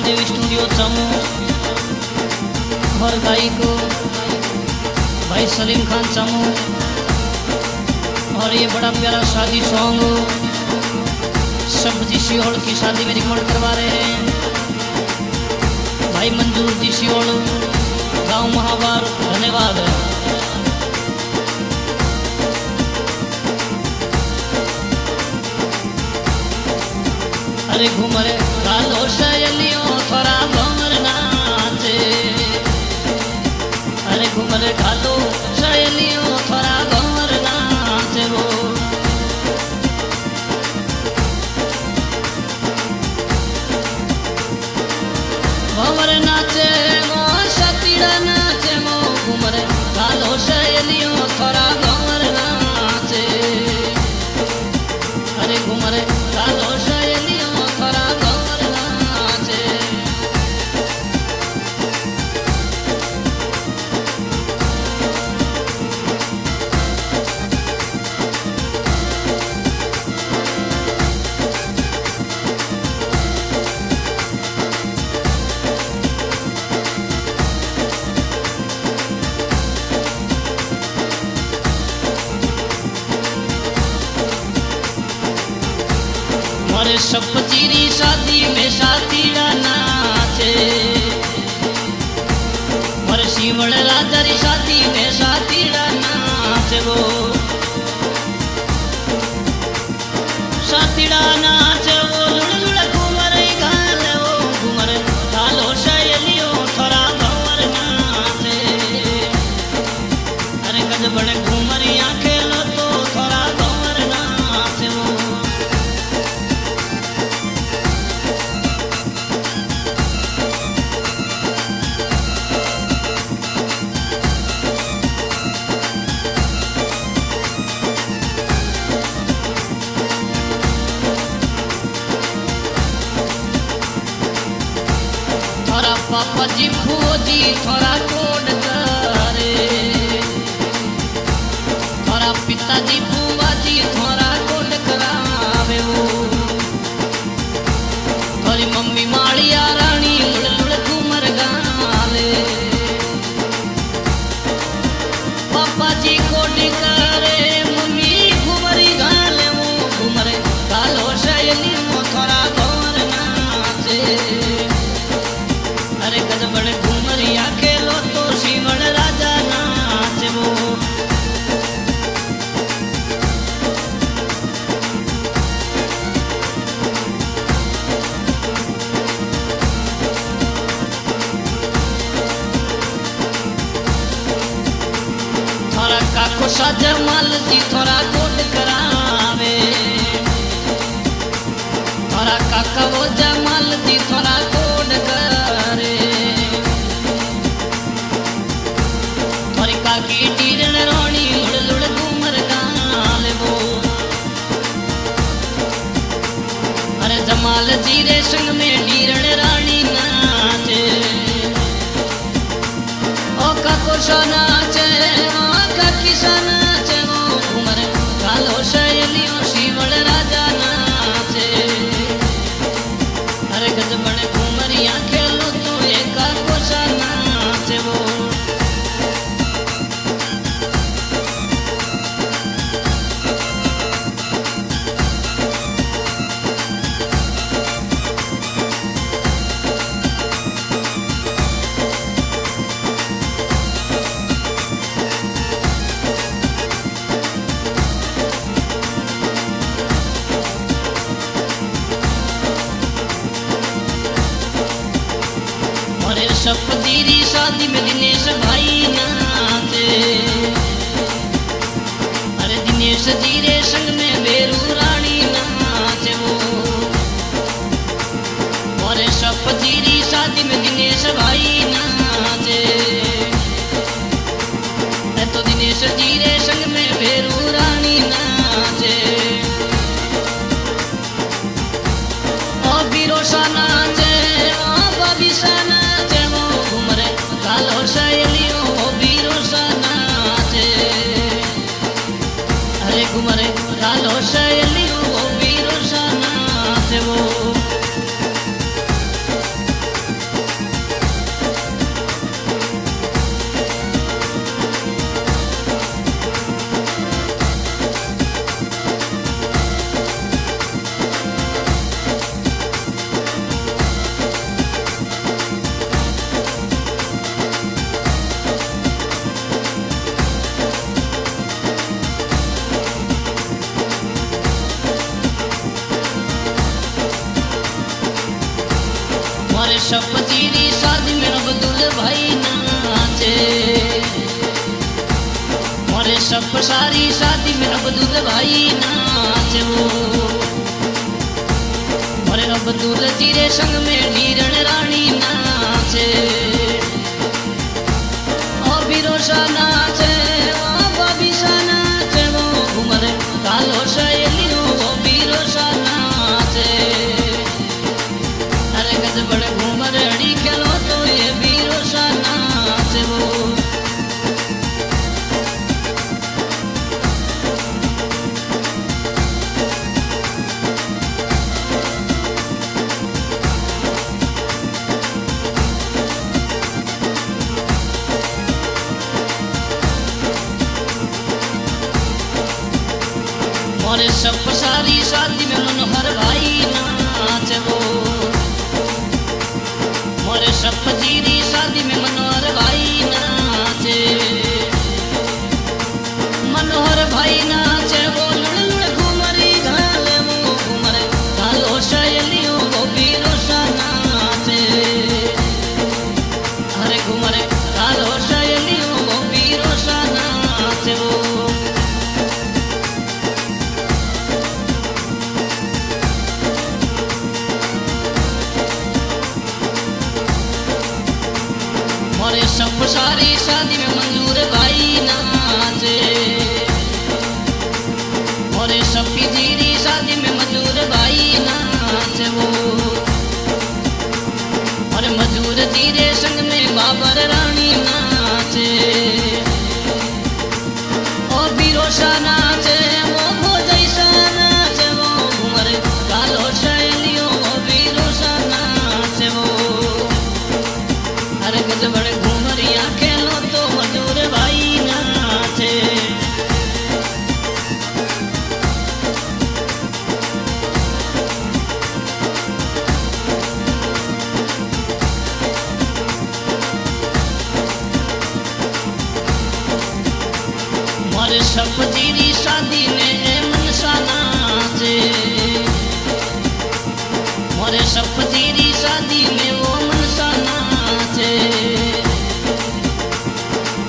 Mahadev studio चमू और गायक भाई सलीम खान चमू। और ये बड़ा प्यारा शादी सॉन्ग सब्जी सियोल की शादी में रिकॉर्ड करवा रहे हैं भाई मंजूर जी सियोल, गांव महावार। धन्यवाद। अरे घूमरे गालो सहेलियों थोड़ा भंवर नाचे। अरे घूमरे गालो सहेलियों थोड़ा भंवर नाचे। वो भंवर नाचे वो सतीड़ा नाचे। वो घूमरे गालो सहेलियों थोड़ा भंवर नाचे। अरे घूमरे गालो सहेलियों थोड़ा भंवर नाचे। और सपचीरी शादी में साथीड़ा नाचे। और शिवण राजा री शादी में साथीड़ा नाचे। वो साथीड़ा नाचे। वो लुड़ लुड़ घूमर गाल। वो घूमर गालो सहेलियों थोड़ा भंवर नाचे। अरे गज बड़े घूमरिया खेलो तो थोड़ा भंवर नाचे। वो थोड़ा पापा जी फूजी थोड़ा कोड करे। थोड़ा पिताजी फूवा जी थोड़ा कोड करावे। वो थोड़ी मम्मी माड़िया रानी लुड़ लुड़ घूमर गाले। पापा जी कोड करे मम्मी घूमरी गाले। वो घूमरे गालो सहेली थोड़ा भंवर नाचे। अरे गज बड़े घूमरिया खेलो तो शिवण राजा नाचे। वो थोड़ा काको साजा माल जी थोड़ा कोड करावे। थोड़ा काका वो जमाल जी थोड़ा कोड करे। थोड़ी काकी टीरण रोनी लुड़ लुड़ घूमर गाले। वो अरे जमाल जी रे संग में टीरण रानी नाचे। ओ काको सा नाचे। ओ काकी सा नाचे। वो घूमर गालो सहेलियों शिवण राजा नाचे। अरे गज बड़े घूमरिया खेलो तो एक काको सा नाचे। वो सपदीरी शादी में दिनेश भाई नाचे। अरे दिनेश जी रे संग में बेरू रानी नाचे। वो और सपदीरी शादी में दिनेश भाई नाचे। तो दिनेश जी रे संग में बेरू रानी नाचे। ओ बिरोसा नाचे। ओ बबीसा नाचे। गालो सहेलियों वो बिरोसा नाचे। अरे घूमरे गालो सहेलियों वो बिरोसा नाचे। वो सब सारी शादी में अब्दुल भाई नाचे वो और अब्दुल जी रे संग में नीरण रानी नाचे ओ बिरोशा नाचे ओ बबीसा नाचे वो घूमर कालो शैलियो वो बिरोशा नाचे अरे गज बड़े घूमर अड़ी खेलो तो ये बिरोशा नाचे वो और सब सारी शादी में मनोहर भाई नाचे वो और सब जीरी शादी में मनोहर भाई नाचे मनोहर भाई नाचे वो लुड़ लुड़ घूमरी घाले वो घूमर कालो शैलियो वो बिरोशा नाचे अरे घूमर कालो शैलियो वो बिरोशा नाचे वो और सब सारी शादी में मंजूर भाई नाचे और सब जीरी शादी में मजूर भाई नाचे वो और मजूर जीरे संग में बाबर रानी नाचे ओ बिरोशा नाचे वो भोजैसा नाचे वो घूमर कालो शैलियो वो बिरोशा नाचे वो अरे गज बड़े घूमरिया खेलो तो मजूर भाई नाचे और सब जीरी शादी में मनसा नाचे और सब जीरी शादी में वो मनसा नाचे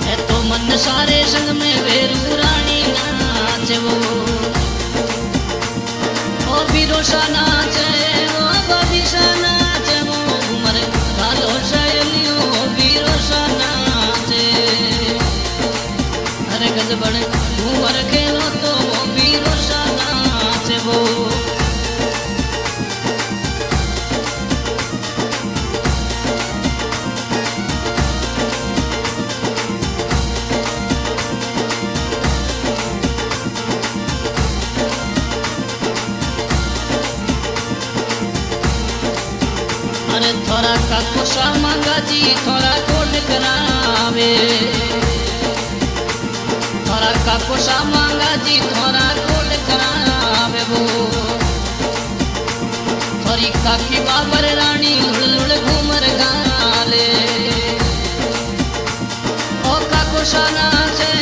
है तो मन सारे संग में वेरू रानी नाचे वो ओ बिरोशा नाचे वो बबीसा नाचे वो घूमर कालो शैलियो वो बिरोशा नाचे अरे गज बड़े घूमर खेलो तो वो बिरोशा नाचे वो अरे थोड़ा का कोसा मांगा जी थोड़ा कोड करावे थोड़ा का कोसा मांगा जी थोड़ा कोड करावे वो थोड़ी काकी बाबर रानी लुड़ लुड़ घूमर गाले ओ का कोसा नाचे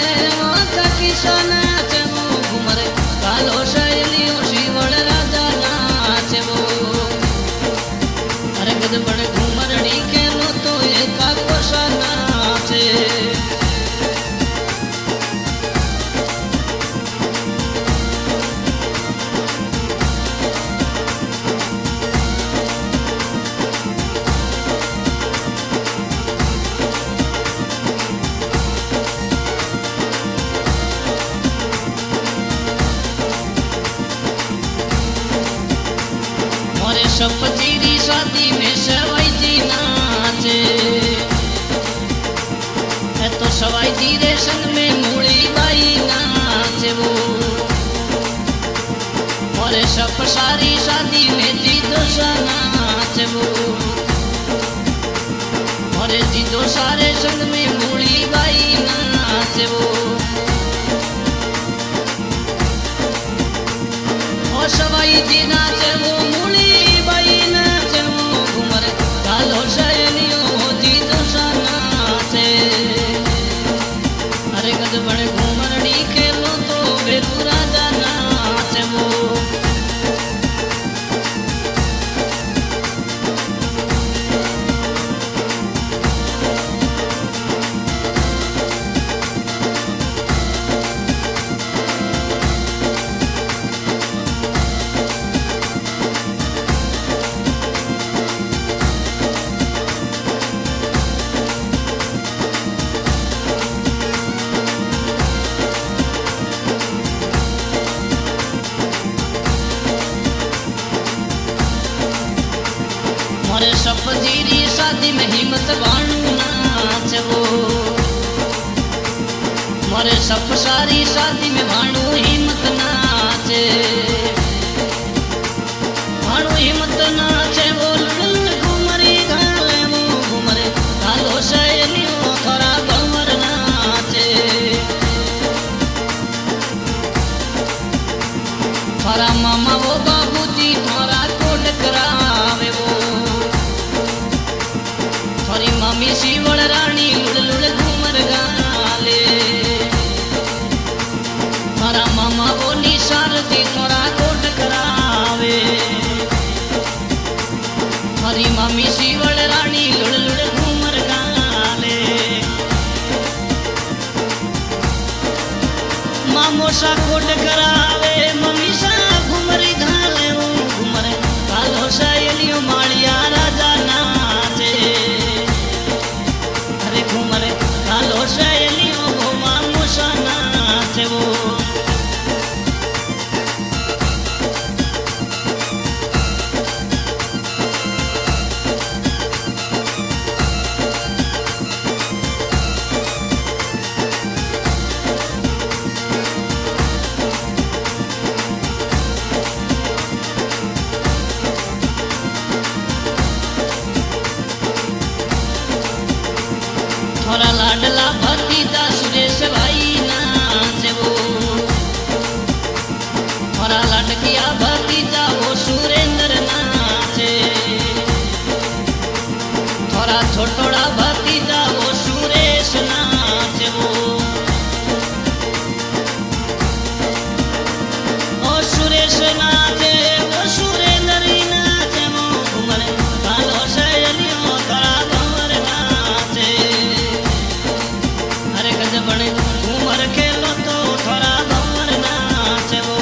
ओ का किसा नाचे वो घूमर कालो शैलियो शिवड़ राजा नाचे वो अरे गज बड़े घूमरड़ी खेलो तो एक कोसा नाचे और सब जीरी शादी में सवाई जी नाचे है तो सवाई जीरे संग में मूली बाई नाचे वो और सब सारी शादी में जीतो सा नाचे वो और जीतो सारे संग में मूली बाई नाचे वो और सवाई जी नाचे वो मूली बाई नाचे वो घूमर कालो शैलियो जीतो सा नाचे अरे गज बड़े घूमरड़ी खेलो तो बेरू राजा नाचे वो हिम्मत भाणु नाचवो मोरे सप सारी शादी में भाणु हिम्मत नाचे भाणु हिम्मत नाचे वो लुल घुमरी घाले वो घुमरे घालो सहेलियों थोड़ा भंवर नाचे थोड़ा मामा वो बाबूजी थोड़ा कोट करावे वो थोड़ी मम्मी शिवड़ रानी लुड़ लुड़ घूमर गाले थोड़ा मामा वो निशारती थोड़ा कोट करावे थोड़ी मम्मी शिवड़ रानी लुड़ लुड़ घूमर गाले मामो सा कोट करावे मम्मी सा घूमरी घाले वो घूमरे घालो सहेलियों माड़िया राजा नाचे अरे घूमरे घालो सहेलियों वो मामो सा नाचे वो थोड़ा लाडला भतीजा सुरेश भाई नाचे वो थोड़ा लटकिया भतीजा वो सुरेंद्र नाचे थोड़ा छोटोड़ा भतीजा वो सुरेश नाचे वो ओ सुरेश नाचे वो सुरेंद्र नाचे वो घुमरे घालो सहेलियों थोड़ा भंवर नाचे अरे गजबने घूमर खेलो तो थोड़ा भंवर नाचे वो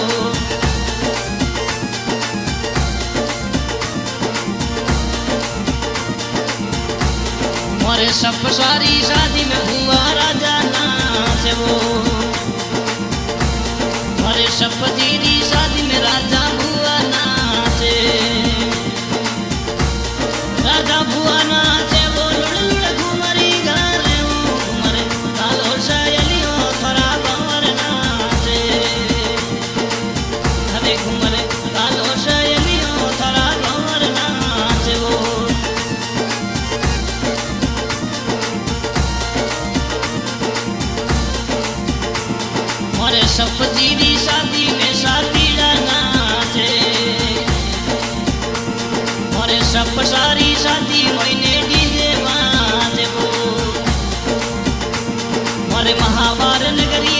मोरे सप सारी शादी में हुआ राजा नाचे वो मोरे सप दीदी शादी में राजा हुआ नाचे राजा हुआ नाचे वो लुड़ लुड़ घूमरी घाले वो घूमरे घालो सहेलियों थोड़ा भंवर नाचे अरे घूमरे घालो सहेलियों थोड़ा भंवर नाचे वो मोरे सप दीदी शादी में साथी नाचे मोरे सप सारी शादी महीने डीजे बाजे वो मोरे महावार नगरी